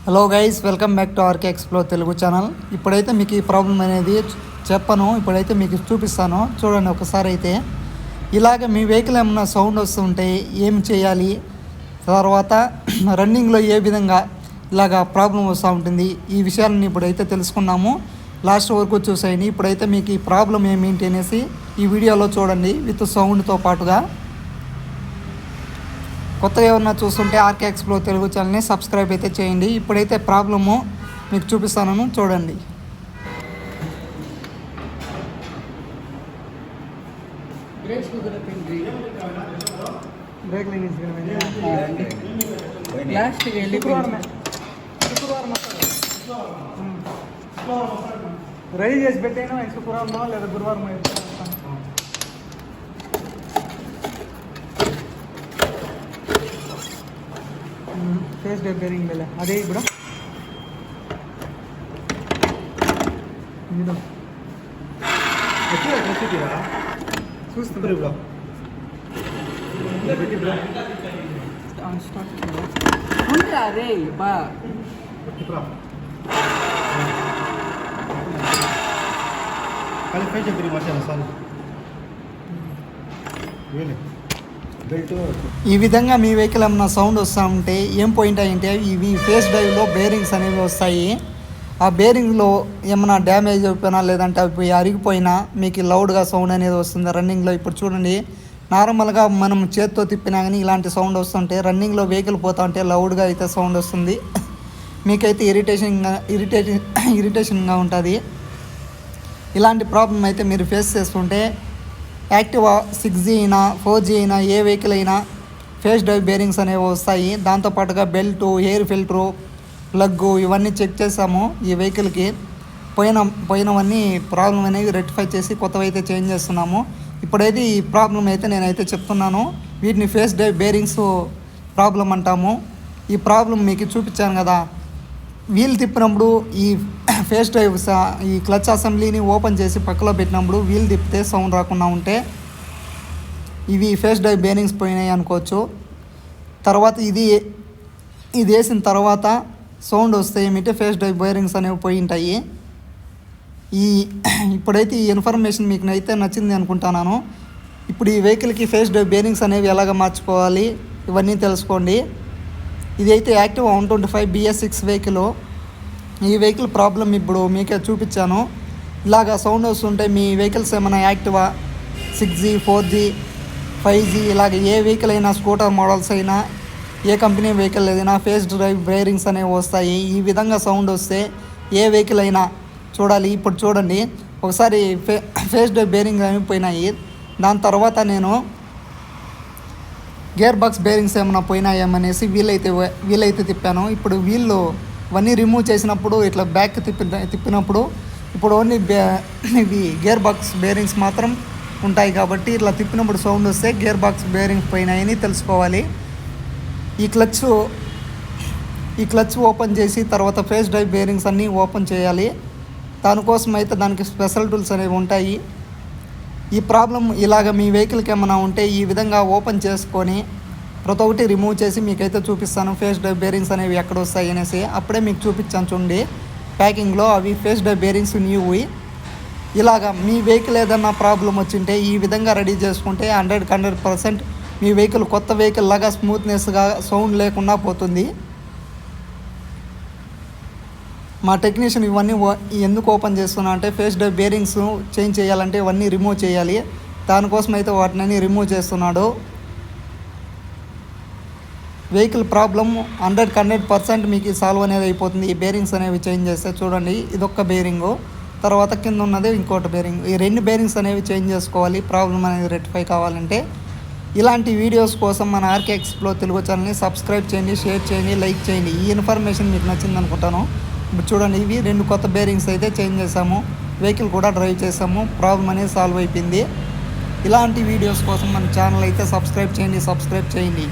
Hello guys, welcome back to RK explore Telugu channel. ఇప్పుడైతే మీకు ఈ ప్రాబ్లం అనేది చెప్పను, ఇప్పుడైతే మీకు చూపిస్తాను. చూడండి ఒకసారి. అయితే ఇలాగ మీ వెహికల్ ఏమన్నా సౌండ్ వస్తుంటే ఏం చేయాలి, తర్వాత రన్నింగ్లో ఏ విధంగా ఇలాగ ప్రాబ్లం వస్తూ ఉంటుంది, ఈ విషయాలను ఇప్పుడైతే తెలుసుకున్నాము. లాస్ట్ వరకు చూసేయండి. ఇప్పుడైతే మీకు ఈ ప్రాబ్లం ఏమిటి అనేసి ఈ వీడియోలో చూడండి, విత్ సౌండ్తో పాటుగా. కొత్తగా ఏమన్నా చూస్తుంటే ఆర్కే ఎక్స్ప్లోర్ తెలుగు ఛానల్ని సబ్స్క్రైబ్ అయితే చేయండి. ఇప్పుడైతే ప్రాబ్లము మీకు చూపిస్తాను, చూడండి. రెడీ చేసి పెట్టైనా శుక్రవారం లేదా గురువారం ఫేస్ డే బేరింగ్ ಮೇಲೆ ಅದೇ ಬಿಡು ಇದು ಎತ್ತಿದ್ದೀರಾ చూస్తున్నారు బ్రో స్టార్ట్ ఉంటా రే బా బ్రో క్వాలిఫై చేద్దాం మాషాల్లా సార్. ఈ విధంగా మీ వెహికల్ ఏమన్నా సౌండ్ వస్తూ ఉంటే ఏం పాయింట్ అయ్యింటే ఇవి ఫేస్ డ్రైవ్లో బేరింగ్స్ అనేవి వస్తాయి. ఆ బేరింగ్లో ఏమైనా డ్యామేజ్ అయిపోయినా లేదంటే అవి అరిగిపోయినా మీకు లౌడ్గా సౌండ్ అనేది వస్తుంది రన్నింగ్లో. ఇప్పుడు చూడండి, నార్మల్గా మనం చేత్తో తిప్పినా కానీ ఇలాంటి సౌండ్ వస్తుంటే రన్నింగ్లో వెహికల్ పోతా ఉంటే లౌడ్గా అయితే సౌండ్ వస్తుంది. మీకైతే ఇరిటేషన్గా ఉంటుంది. ఇలాంటి ప్రాబ్లం అయితే మీరు ఫేస్ చేస్తుంటే యాక్టివా 6G అయినా 4G అయినా ఏ వెహికల్ అయినా ఫేస్ డ్రైవ్ బేరింగ్స్ అనేవి వస్తాయి. దాంతోపాటుగా బెల్టు, ఎయిర్ ఫిల్టరు, ప్లగ్గు ఇవన్నీ చెక్ చేసాము. ఈ వెహికల్కి పోయినవన్నీ ప్రాబ్లం అనేవి రెక్టిఫై చేసి కొత్తవి అయితే చేంజ్ చేస్తున్నాము. ఇప్పుడైతే ఈ ప్రాబ్లం అయితే నేనైతే చెప్తున్నాను. వీటిని ఫేస్ డ్రైవ్ బేరింగ్స్ ప్రాబ్లం అంటాము. ఈ ప్రాబ్లం మీకు చూపించాను కదా, వీల్ తిప్పినప్పుడు ఈ ఫేస్ డ్రైవ్ ఈ క్లచ్ అసెంబ్లీని ఓపెన్ చేసి పక్కలో పెట్టినప్పుడు వీల్ తిప్పితే సౌండ్ రాకుండా ఉంటే ఇవి ఫేస్ డ్రైవ్ బేరింగ్స్ పోయినాయి అనుకోవచ్చు. తర్వాత ఇది వేసిన తర్వాత సౌండ్ వస్తే ఏమిటంటే ఫేస్ డ్రైవ్ బేరింగ్స్ అనేవి పోయి ఉంటాయి. ఇప్పుడైతే ఈ ఇన్ఫర్మేషన్ మీకు అయితే నచ్చింది అనుకుంటున్నాను. ఇప్పుడు ఈ వెహికల్కి ఫేస్ డ్రైవ్ బేరింగ్స్ అనేవి ఎలాగ మార్చుకోవాలి ఇవన్నీ తెలుసుకోండి. ఇది అయితే యాక్టివా 125 BS6 వెహికల్. ఈ వెహికల్ ప్రాబ్లం ఇప్పుడు మీకే చూపించాను. ఇలాగా సౌండ్ వస్తుంటే మీ వెహికల్స్ ఏమైనా యాక్టివా 6G 4G 5G ఇలాగ ఏ వెహికల్ అయినా, స్కూటర్ మోడల్స్ అయినా, ఏ కంపెనీ వెహికల్ ఏదైనా ఫేస్ డ్రైవ్ బేరింగ్స్ అనేవి వస్తాయి. ఈ విధంగా సౌండ్ వస్తే ఏ వెహికల్ అయినా చూడాలి. ఇప్పుడు చూడండి ఒకసారి ఫేస్ డ్రైవ్ బేరింగ్ అనేవి పోయినాయి. దాని తర్వాత నేను గేర్ బాక్స్ బేరింగ్స్ ఏమైనా పోయినాయేమనేసి వీలైతే తిప్పాను. ఇప్పుడు వీళ్ళు ఇవన్నీ రిమూవ్ చేసినప్పుడు ఇట్లా బ్యాక్ తిప్పినప్పుడు ఇప్పుడు ఓన్లీ ఇవి గేర్ బాక్స్ బేరింగ్స్ మాత్రం ఉంటాయి. కాబట్టి ఇట్లా తిప్పినప్పుడు సౌండ్ వస్తే గేర్ బాక్స్ బేరింగ్స్ పోయినాయని తెలుసుకోవాలి. ఈ క్లచ్ ఓపెన్ చేసి తర్వాత ఫేస్ డ్రైవ్ బేరింగ్స్ అన్నీ ఓపెన్ చేయాలి. దానికోసం అయితే దానికి స్పెషల్ టూల్స్ అనేవి ఉంటాయి. ఈ ప్రాబ్లం ఇలాగ మీ వెహికల్కి ఏమైనా ఉంటే ఈ విధంగా ఓపెన్ చేసుకొని ప్రతి ఒక్కటి రిమూవ్ చేసి మీకైతే చూపిస్తాను ఫేస్ డ్రైవ్ బేరింగ్స్ అనేవి ఎక్కడ వస్తాయి అనేసి. అప్పుడే మీకు చూపించాను చూడండి ప్యాకింగ్లో, అవి ఫేస్ డ్రైవ్ బేరింగ్స్ న్యూవి. ఇలాగ మీ వెహికల్ ఏదన్నా ప్రాబ్లం వచ్చింటే ఈ విధంగా రెడీ చేసుకుంటే 100% మీ వెహికల్ కొత్త వెహికల్ లాగా స్మూత్నెస్గా సౌండ్ లేకుండా పోతుంది. మా టెక్నీషియన్ ఇవన్నీ ఎందుకు ఓపెన్ చేస్తున్నా అంటే ఫేస్ డ్రైవ్ బేరింగ్స్ చేంజ్ చేయాలంటే ఇవన్నీ రిమూవ్ చేయాలి. దానికోసం అయితే వాటిని రింగ్ చేస్తున్నాడు. వెహికల్ ప్రాబ్లం 100% మీకు సాల్వ్ అనేది అయిపోతుంది ఈ బేరింగ్స్ అనేవి చేంజ్ చేస్తే. చూడండి, ఇదొక్క బేరింగు, తర్వాత కింద ఉన్నది ఇంకోటి బేరింగ్. ఈ 2 బేరింగ్స్ అనేవి చేంజ్ చేసుకోవాలి ప్రాబ్లం అనేది రెక్టిఫై కావాలంటే. ఇలాంటి వీడియోస్ కోసం మన ఆర్కే ఎక్స్ప్లోర్ తెలుగు ఛానల్ని సబ్స్క్రైబ్ చేయండి, షేర్ చేయండి, లైక్ చేయండి. ఈ ఇన్ఫర్మేషన్ మీకు నచ్చింది అనుకుంటాను. ఇప్పుడు చూడండి, ఇవి 2 కొత్త బేరింగ్స్ అయితే చేంజ్ చేసాము. వెహికల్ కూడా డ్రైవ్ చేసాము. ప్రాబ్లం అనేది సాల్వ్ అయిపోయింది. ఇలాంటి వీడియోస్ కోసం మన ఛానల్ అయితే సబ్స్క్రైబ్ చేయండి.